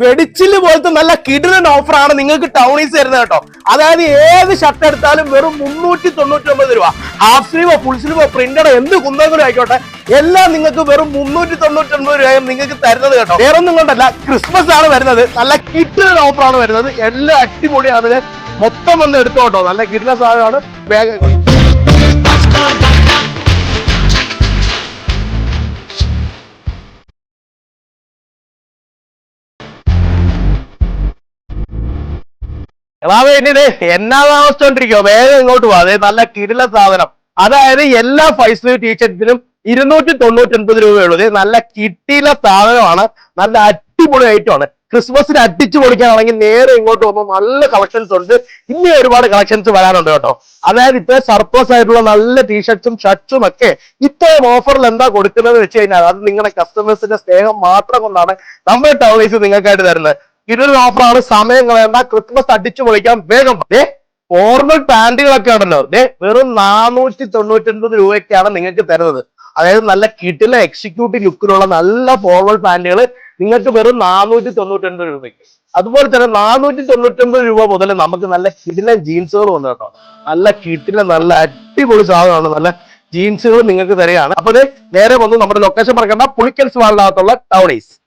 വെടിച്ചില് പോലത്തെ നല്ല കിടിലൻ ഓഫറാണ് നിങ്ങൾക്ക് ടൗണീസ് തരുന്നത് കേട്ടോ. അതായത് ഏത് ഷർട്ട് എടുത്താലും വെറും 399 രൂപ. ഹാഫ് സ്ലീവോ ഫുൾ സ്ലീവോ പ്രിന്റഡോ എന്ത് കുന്നെങ്കിലും ആയിക്കോട്ടെ, എല്ലാം നിങ്ങൾക്ക് വെറും 399 രൂപയും നിങ്ങൾക്ക് തരുന്നത് കേട്ടോ. വേറൊന്നും കൊണ്ടല്ല, ക്രിസ്മസ് ആണ് വരുന്നത്. നല്ല കിടിലൻ ഓഫറാണ് വരുന്നത്. എല്ലാം അടിപൊളിയാണ്. മൊത്തം വന്ന് എടുത്തോട്ടോ. നല്ല കിടിലൻ സാധനമാണ്. വേഗം എന്നാ താമസിച്ചോണ്ടിരിക്കോ, വേഗം ഇങ്ങോട്ട് പോവാ. അതെ, നല്ല കിടില സാധനം. അതായത് എല്ലാ 5 സ്ലീവ് ടീഷർട്ടിനും 299 രൂപയുള്ളൂ. ഇത് നല്ല കിട്ടിയില സാധനമാണ്. നല്ല അടിപൊളി ഐറ്റമാണ്. ക്രിസ്മസിന് അടിച്ചു പൊളിക്കാനാണെങ്കിൽ നേരെ ഇങ്ങോട്ട് പോകുമ്പോൾ നല്ല കളക്ഷൻസ് ഉണ്ട്. ഇനി ഒരുപാട് കളക്ഷൻസ് വരാനുണ്ട് കേട്ടോ. അതായത് ഇത്ര സർപ്ലസ് ആയിട്ടുള്ള നല്ല ടീഷർട്സും ഷർട്ട്സും ഒക്കെ ഇത്രയും ഓഫറിൽ എന്താ കൊടുക്കുന്നത് വെച്ച് കഴിഞ്ഞാൽ അത് നിങ്ങളുടെ കസ്റ്റമേഴ്സിന്റെ സ്നേഹം മാത്രം കൊണ്ടാണ് നമ്മുടെ ടൗണീസ് നിങ്ങൾക്കായിട്ട് തരുന്നത്. ഇതൊരു ഓഫറാണ്. സമയം കളയണ്ട, ക്രിസ്മസ് അടിച്ചു പൊളിക്കാം. വേഗം ഫോർമൽ പാന്റുകളൊക്കെ ഉണ്ടല്ലോ, വെറും 499 രൂപയ്ക്കാണ് നിങ്ങൾക്ക് തരുന്നത്. അതായത് നല്ല കിടില എക്സിക്യൂട്ടീവ് ലുക്കിലുള്ള നല്ല ഫോർമൽ പാന്റുകൾ നിങ്ങൾക്ക് വെറും 499 രൂപയ്ക്ക്. അതുപോലെ തന്നെ 499 രൂപ മുതൽ നമുക്ക് നല്ല കിടില ജീൻസുകൾ വന്നു കേട്ടോ. നല്ല കിടില നല്ല അടിപൊളി സാധനമാണ്. നല്ല ജീൻസുകൾ നിങ്ങൾക്ക് തരികയാണ്. അപ്പൊ നേരെ വന്ന് നമ്മുടെ ലൊക്കേഷൻ പറയേണ്ട പുളിക്കൽ സ്വാളിനകത്തുള്ള ടൗണീസ്.